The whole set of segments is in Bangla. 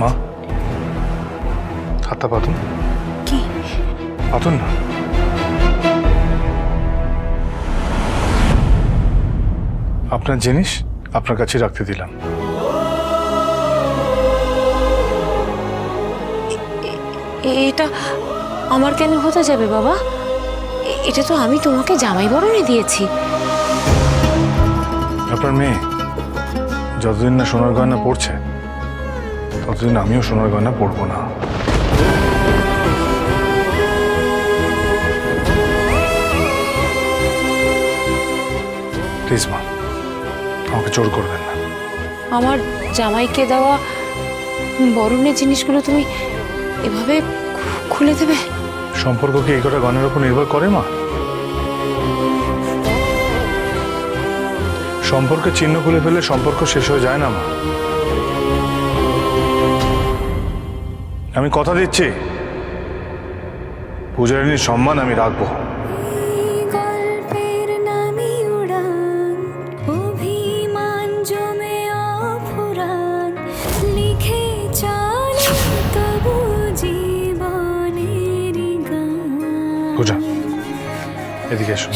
মা, হাতটা পাতুন। কি? পাতুন না। আপনার জিনিস আপনার কাছে রাখতে দিলাম। এটা আমার কেন হতে যাবে বাবা? এটা তো আমি তোমাকে জামাই বরণে দিয়েছি। আপনার মেয়ে যতদিন না সোনার গয়না পড়ছে ততদিন আমিও সোনার গয়না পরবো না। প্লিজ মা, আমাকে জোর করবেন না। আমার জামাইকে দেওয়া বরণের জিনিসগুলো তুমি এভাবে খুলে দেবে? সম্পর্ক কি এই কটা গয়নার উপর নির্ভর করে মা? সম্পর্কের চিহ্ন খুলে ফেলে সম্পর্ক শেষ হয়ে যায় না মা। আমি কথা দিচ্ছি, পূজারিনীর সম্মান আমি রাখবো। পূজা, এদিকে এসো।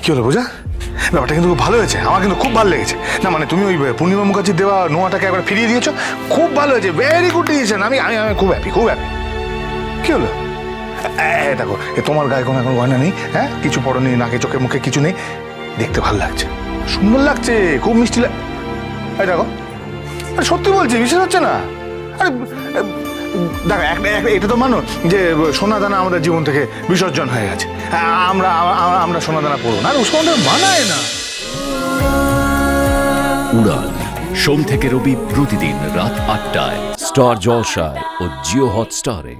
কি হলো পূজা? ব্যাপারটা কিন্তু খুব ভালো হয়েছে, আমার কিন্তু খুব ভালো লেগেছে। না মানে তুমি ওই পূর্ণিমা মুখার্জির দেওয়া নোয়াটাকে একবার ফিরিয়ে দিয়েছো, খুব ভালো হয়েছে, ভেরি গুড ডিসিশন। আমি আমি আমি খুব হ্যাপি, খুব হ্যাপি। কি হলো? দেখো, তোমার গায়ে কোনো এখন গয়না নেই, হ্যাঁ, কিছু পরনি, নাকে চোখে মুখে কিছু নেই, দেখতে ভালো লাগছে, সুন্দর লাগছে, খুব মিষ্টি লাগছে। এই দেখো, আরে সত্যি বলছি, বিশ্বাস হচ্ছে না? আরে দেখো, এটা তো মানো যে সোনা দানা আমাদের জীবন থেকে বিসর্জন হয়ে গেছে, আমরা আমরা সোনা দানা পড়বো না, আর ওসব আমাদের মানায় না। উড়ান সোম থেকে রবি প্রতিদিন রাত ৮টায় স্টার জলসায় ও জিও হটস্টারে।